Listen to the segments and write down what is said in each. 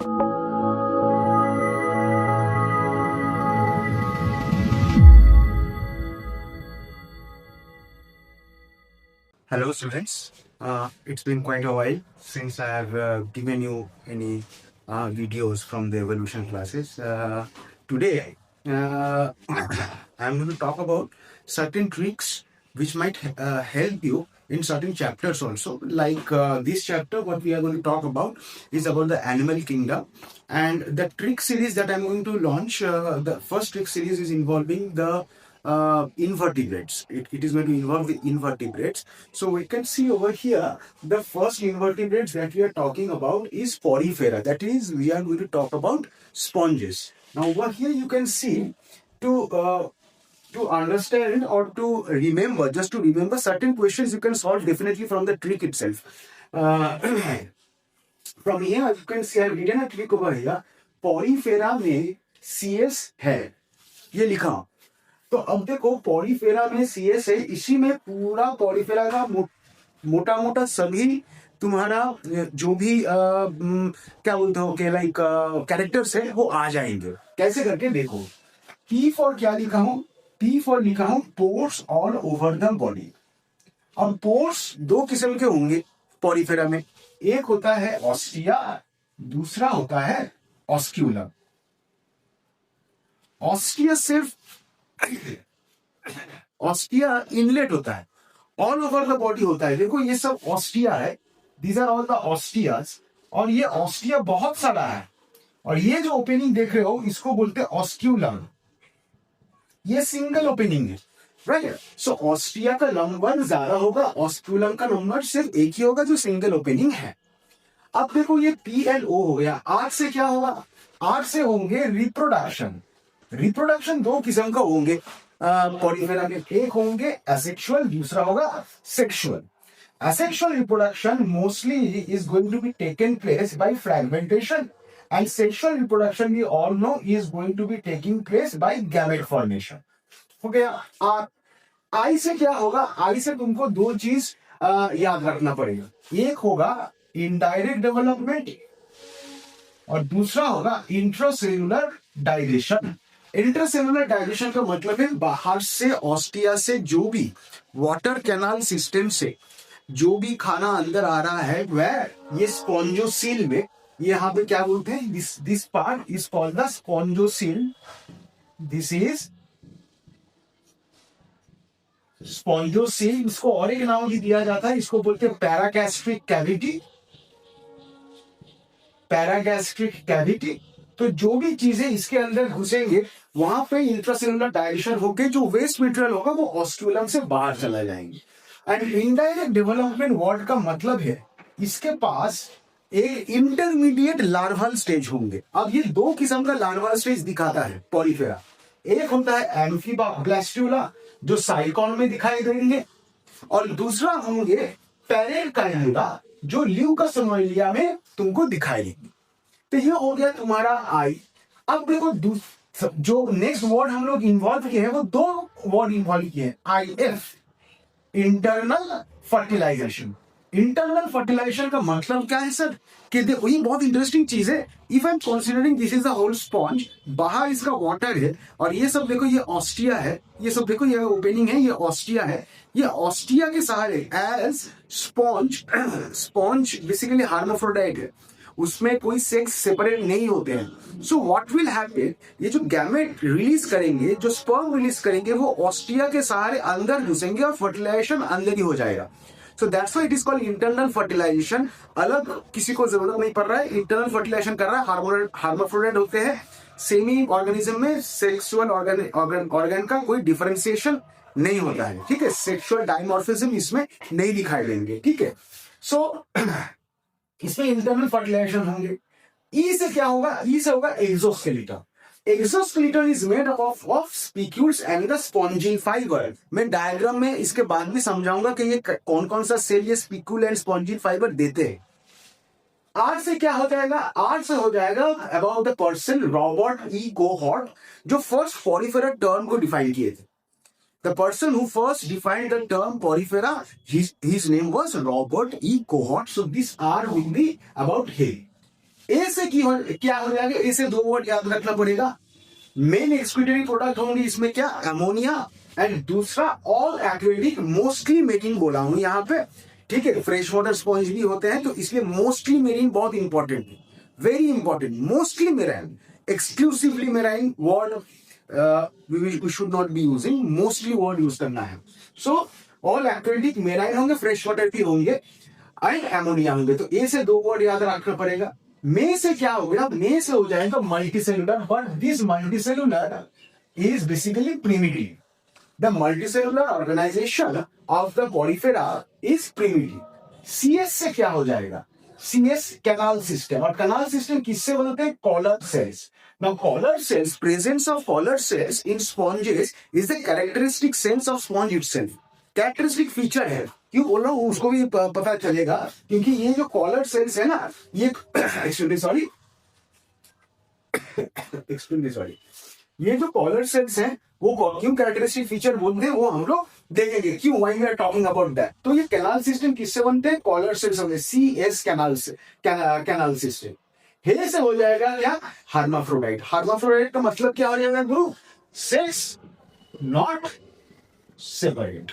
Hello, students. It's been quite a while since I have given you any videos from the evolution classes. Today, I'm going to talk about certain tricks which might help you in certain chapters also. Like this chapter, what we are going to talk about is about the animal kingdom. And the trick series that I'm going to launch, the first trick series is involving the invertebrates. It is going to involve the invertebrates. So we can see over here, the first invertebrates that we are talking about is porifera. That is, we are going to talk about sponges. Now over here you can see to understand or to remember, just to remember certain questions you can solve definitely from the trick itself. From here you can see I have written a trick over here. porifera में CS है, ये लिखा. तो अब देखो Porifera में CS है, इसी में पूरा पॉलीफेरा का मोटा मोटा सभी तुम्हारा जो भी क्या बोलते हो कि लाइक कैरेक्टर्स है वो आ जाएंगे. कैसे करके देखो. P फॉर क्या लिखा हूं? P फॉर लिखा हूं pores all over the body. अब पोर्स दो किस्म के होंगे पॉलीफेरा में. एक होता है ऑस्टिया, दूसरा होता है ऑस्क्यूलम. ऑस्टिया सिर्फ ऑस्टिया इनलेट होता है, ऑल ओवर द बॉडी होता है. देखो ये सब ऑस्टिया है, दीज आर ऑल द ऑस्टियास. और ये ऑस्टिया बहुत सारा है. और ये जो ओपनिंग देख रहे हो इसको बोलते हैं ऑस्क्यूलम. ये सिंगल ओपनिंग है, राइट. सो ऑस्टिया का नंबर ज्यादा होगा, ऑस्क्यूलम का नंबर सिर्फ एक ही होगा जो सिंगल ओपनिंग है. अब देखो ये P and O हो गया. आठ से क्या होगा? आठ से होंगे रिप्रोडक्शन. रिप्रोडक्शन दो किस्म का होंगे पॉलीफेरा में. एक होंगे एसेक्सुअल, दूसरा होगा sexual. Asexual reproduction mostly is going to be taken place by fragmentation, and sexual reproduction we all know is going to be taking place by gamete formation. हो गया. आई से क्या होगा? आई से तुमको दो चीज याद रखना पड़ेगा. एक होगा इनडायरेक्ट डेवलपमेंट और दूसरा होगा इंट्रासेल्युलर डाइलेशन. इंट्रासेल्युलर डाइलेशन का मतलब है बाहर से ऑस्टिया से जो भी वाटर कैनाल सिस्टम से जो भी खाना अंदर आ रहा है वह ये स्पॉन्जोसील में, यहाँ पे क्या बोलते हैं, this part is called the spongocoel. This is spongocoel. इसको और एक नाम भी दिया जाता है, इसको बोलते हैं पैरागैस्ट्रिक कैविटी. Paragastric cavity. तो जो भी चीजें इसके अंदर घुसेंगे वहां पे इंट्रासेल्युलर डाइलेशन होके जो वेस्ट मटेरियल होगा वो ऑस्क्यूलम से बाहर चला जाएंगे. एंड इनडायरेक्ट डेवलपमेंट वर्ड का मतलब है इसके पास एक इंटरमीडिएट लार्वल स्टेज होंगे. अब ये दो किस्म का लार्वल स्टेज दिखाता है पॉलीफेरा. एक होता है एम्फीबा ब्लास्टुला जो साइकॉन में दिखाई देंगे, और दूसरा होंगे पैरेनकाइमुला जो ल्यूकोसोमिलिया में तुमको दिखाई देंगे. तो ये हो गया तुम्हारा आई. अब देखो जो नेक्स्ट वर्ड हम लोग इन्वॉल्व किए हैं वो दो वर्ड इन्वॉल्व किए हैं. IF internal fertilisation. Internal fertilisation का मतलब क्या है सर? कि देखो ये बहुत इंटरेस्टिंग चीज है. If I am considering this is the whole sponge, बाहर इसका वाटर है और ये सब देखो ये ऑस्टिया है, ये सब देखो ये ओपनिंग है, ये ऑस्टिया है. ये ऑस्टिया के सहारे as sponge, sponge basically hermaphrodite है, उसमें कोई सेक्स सेपरेट नहीं होते हैं. सो व्हाट विल हैपन, ये जो गैमेट रिलीज करेंगे, जो स्पर्म रिलीज करेंगे वो ऑस्टिया के सहारे अंदर घुसेंगे और फर्टिलाइजेशन अंदर ही हो जाएगा. So that's why it is called internal fertilisation. अलग किसी को जरूरत नहीं पड़ रहा है, इंटरनल फर्टिलाइजेशन कर रहा है. हार्माफ्रोडाइट होते हैं सेमी ऑर्गेनिज्म में, सेक्सुअल ऑर्गन का कोई डिफरेंशिएशन नहीं होता है. ठीक है, सेक्सुअल डाइमॉर्फिज्म इसमें नहीं दिखाई देंगे. ठीक है. सो इसमें इंटरनल फर्टिलाइजेशन होंगे. ई से क्या होगा? ई से होगा exoskeleton. Exoskeleton is made up of spicules and the spongy fibre. मैं डायग्राम में इसके बाद भी समझाऊंगा कि ये कौन कौन सा सेल ये स्पिक्यूल एंड स्पॉन्जी फाइबर देते हैं. आर से क्या हो जाएगा? आर से हो जाएगा about the person Robert E cohort जो फर्स्ट पॉलीफेरा टर्म को डिफाइन किए थे. The person who first defined the term porifera, his name was Robert E. Cohort. So this R will be about him. ए से क्या हो जाएगा, ए से दो वर्ड याद रखना पड़ेगा। मेन एक्सक्रीटरी प्रोडक्ट होंगे इसमें क्या, अमोनिया, एंड दूसरा ऑल एक्वेटिक मोस्टली मेरीन बोला हूं यहाँ पे, ठीक है। फ्रेश वाटर स्पॉन्ज भी होते हैं, तो इसलिए मोस्टली मेरीन बहुत इंपॉर्टेंट है, very important. Mostly marine, exclusively marine word we should not be using, mostly word use करना है। सो ऑल एक्वेटिक मेराइन होंगे, फ्रेश वाटर भी होंगे, एंड एमोनिया होंगे। तो ए से दो वर्ड याद रखना पड़ेगा। मे से क्या हो गया, मे से हो जाएगा multicellular, but this multicellular is basically primitive. The multicellular organization of the porifera is primitive. CS से क्या हो जाएगा, CS कैनाल सिस्टम, और कैनाल सिस्टम किससे बनते हैं, collar cells. Now collar cells, presence of collar cells in sponges is the characteristic sense of sponge itself. Characteristic feature है, क्यों बोल रहा हूँ उसको भी पता चलेगा, क्योंकि ये जो कॉलर सेल्स है ना, ये सॉरी ये जो कॉलर सेल्स हैं वो क्यों कैरेक्टरिस्टिक फीचर बोलते हैं वो हम लोग देखेंगे, क्यों, why we are talking about that. तो ये कैनाल सिस्टम किससे बनते हैं, कॉलर सेल्स बनते हैं, CS कैनाल से, कैनाल सिस्टम। हे से हो जाएगा क्या, हर्माफ्रोडाइट। हर्माफ्रोडाइट का मतलब क्या हो जाएगा गुरु, sex not separate,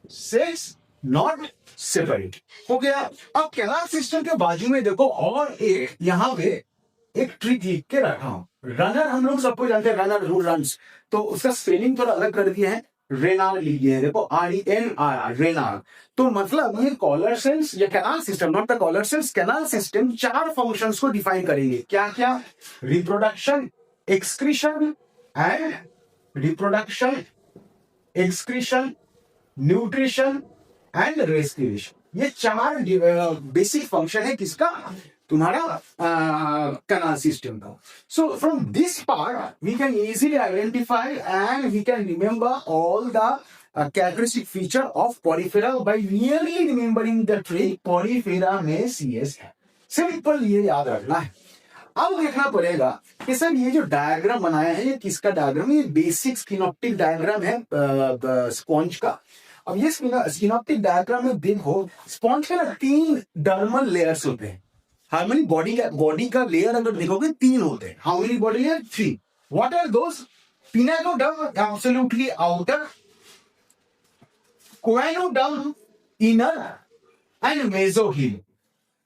sex not separate हो गया। अब कैनाल सिस्टम के बाजू में देखो और एक यहाँ पे एक ट्रिक लिख के रखा हूं, रनर हम लोग सबको जानते हैं, रनर हु रन्स, तो उसका स्पेलिंग थोड़ा अलग कर दिया है, रेनार लिख दिया है, देखो RENR, रेनार। तो मतलब ये कॉलर सेल्स या canal system, not the collar cells, canal system चार फंक्शंस को डिफाइन करेंगे, क्या क्या, reproduction, excretion and reproduction, excretion, nutrition and respiration. ये चार बेसिक फंक्शन है किसका, तुम्हारा कैनाल सिस्टम का। So from this part we can easily identify and we can remember all the characteristic feature of porifera by merely remembering the trick porifera में CS है। Simple ये याद रखना है। अब देखना पड़ेगा कि सर ये जो डायग्राम बनाया है ये किसका डायग्राम है, ये बेसिक स्किनॉप्टिक डायग्राम है स्पॉन्ज का। अब ये स्किनॉप्टिक डायग्राम में देखो, स्पॉन्ज के ना 3 डर्मल लेयर्स होते हैं। हार्मोनी बॉडी का लेयर अगर देखोगे 3 होते हैं। How many body layer, 3। What are those, pinacoderm absolutely outer, choanoderm inner and mesohyl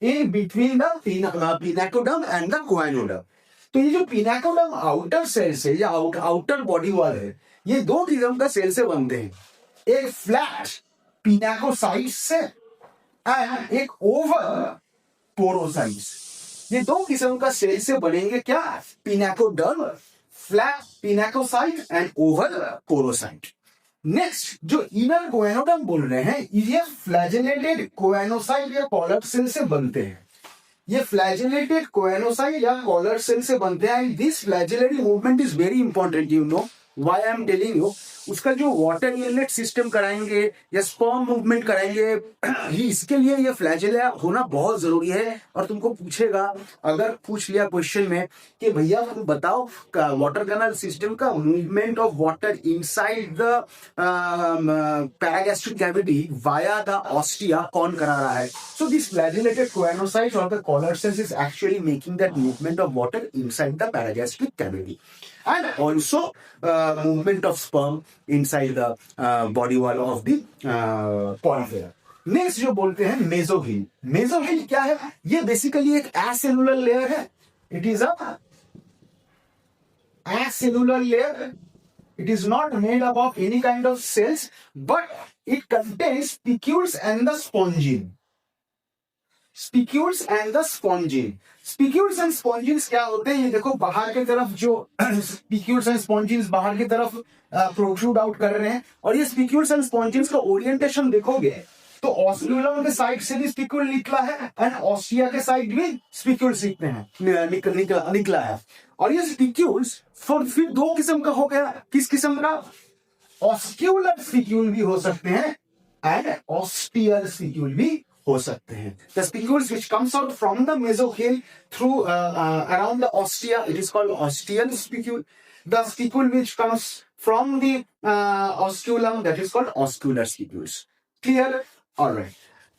in between the pinacoderm and the coenoderm। तो ये जो पिनाकोडर्म आउटर सेल्स है या आउटर बॉडी वाल है, ये 2 किस्म का सेल से बनते हैं, एक फ्लैट पिनाकोसाइट्स से एंड एक ओवल पोरोसाइट्स। ये 2 किस्म का सेल से बनेंगे क्या, pinacoderm, flat pinacocyte and oval porocyte. Next जो इनर कोएनोडर्म बोल रहे हैं, ये फ्लैजेलेटेड कोएनोसाइट या कॉलर सेल से बनते हैं। ये फ्लैजेलेटेड कोएनोसाइट या कॉलर सेल से बनते हैं। This flagellated movement is very important, you know why I am telling you. उसका जो वाटर इनलेट सिस्टम कराएंगे या स्पर्म मूवमेंट कराएंगे, इसके लिए ये फ्लैजेला होना बहुत जरूरी है। और तुमको पूछेगा, अगर पूछ लिया क्वेश्चन में कि भैया तुम बताओ वाटर कैनाल सिस्टम का movement of water inside the paragastric cavity via the ostia कौन करा रहा है। सो दिस फ्लैजेलेटेड कोएनोसाइट्स और the collar cells is actually making that movement of water inside the paragastric cavity and also movement of sperm inside the body wall of the porifera। Next जो बोलते हैं मेसोहिल। मेसोहिल क्या है, ये basically एक acellular layer है। It is a acellular layer, it is not made up of any kind of cells but it contains spicules and the spongin। Spicules and the spongin. Spicules and spongins क्या होते हैं, ये देखो बाहर की तरफ जो स्पिक्यूल्स एंड स्पॉन्जिन्स बाहर की तरफ प्रोट्रूड आउट कर रहे हैं। और ये स्पिक्यूल्स एंड स्पॉन्जिन्स का ओरिएंटेशन देखोगे तो ऑस्टियोलम के साइड से भी स्पिक्यूल निकला है एंड ऑस्टिया के साइड भी स्पिक्यूल्स निकला है। और ये स्पिक्यूल्स फिर 2 किस्म का हो गया। किस किस्म का, ऑस्क्यूलर स्पिक्यूल भी हो सकते हैं एंड ऑस्टियल स्पिक्यूल भी हो सकते हैं। The spicules which comes out from the mesohyl through around the ostia, it is called ostial spicule। The spicule which comes from the osculum, that is called oscular spicules। Clear? All right।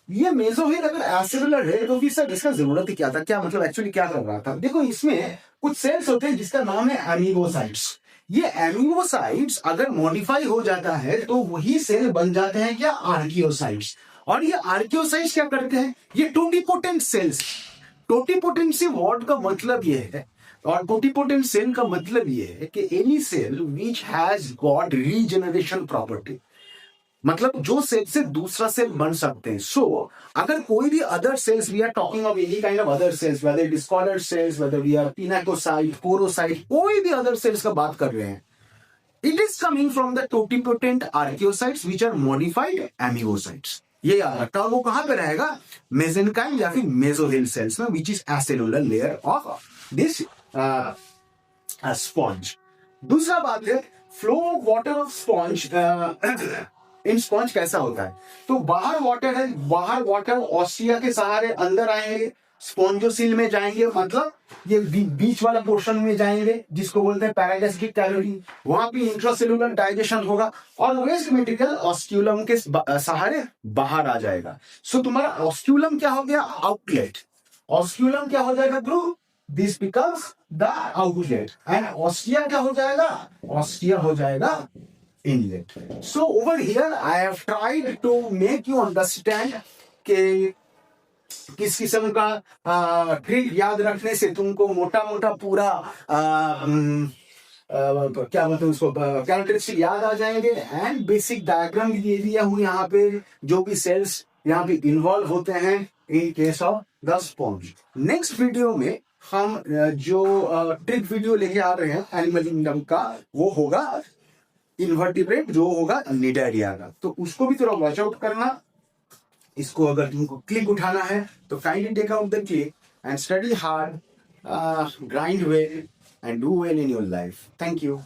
ये मेसोहिल अगर एसिडुलर है तो भी sir इसका जरूरत ही क्या था, क्या मतलब एक्चुअली क्या कर रहा था? देखो इसमें कुछ सेल्स होते हैं जिसका नाम है एमीबोसाइट्स। ये एमीबोसाइट्स अगर मॉडिफाई हो जाता है तो वही सेल बन जाते हैं क्या, आर्कियोसाइट्स। और ये आर्कियोसाइट्स क्या करते हैं, ये टोटिपोटेंट सेल्स। टोटिपोटेंट से वर्ड का मतलब ये है, और टोटिपोटेंट सेल का मतलब ये है कि any cell which has got regeneration property, मतलब जो सेल से दूसरा सेल बन सकते हैं। सो अगर कोई भी other cells, we are talking of any kind of other cells, whether it is collar cells, whether we are pinacocyte, porocyte, कोई भी अदर सेल्स का बात कर रहे हैं, it is coming from the totipotent archaeocytes which are modified amoebocytes. ये याद रखना। और वो कहां पे रहेगा, मेसेनकाइम या फिर मेसोहिल सेल्स में, which is acellular layer of this sponge. दूसरा बात है flow of water of sponge. In sponge कैसा होता है, तो बाहर वाटर है, बाहर वाटर ऑस्टिया के सहारे अंदर आएंगे, स्पॉन्जोसिल में जाएंगे, मतलब ये बीच वाला पोर्शन में जाएंगे जिसको बोलते हैं पैरागास्टिक कैविटी, वहां पे इंट्रासेलुलर डाइजेशन होगा और वेस्ट मटेरियल ऑस्क्यूलम के सहारे बाहर आ जाएगा। सो तुम्हारा ऑस्क्यूलम क्या हो गया, आउटलेट। ऑस्क्यूलम क्या हो जाएगा bro, this becomes the outlet. And ostia क्या हो जाएगा, ऑस्टिया हो जाएगा inlet. So over here I have tried to make you understand कि किस किस्म का ट्रिक याद रखने से तुमको मोटा मोटा पूरा क्या बोलते हैं उसको, कैरेक्टरिस्टिक याद आ जाएंगे। एंड बेसिक डायग्राम भी दे दिया हूँ यहाँ पे, जो भी सेल्स यहाँ पे इन्वॉल्व होते हैं in case of the sponge. Next video में हम जो ट्रिक वीडियो लेके आ रहे हैं एनिमल किंगडम का, वो होगा इन्वर्टिब्रेट, जो होगा निडारिया का, तो उसको भी थोड़ा वॉच आउट करना। इसको अगर तुमको क्लिक उठाना है तो kindly take out the click and study hard, grind well and do well in your life. Thank you.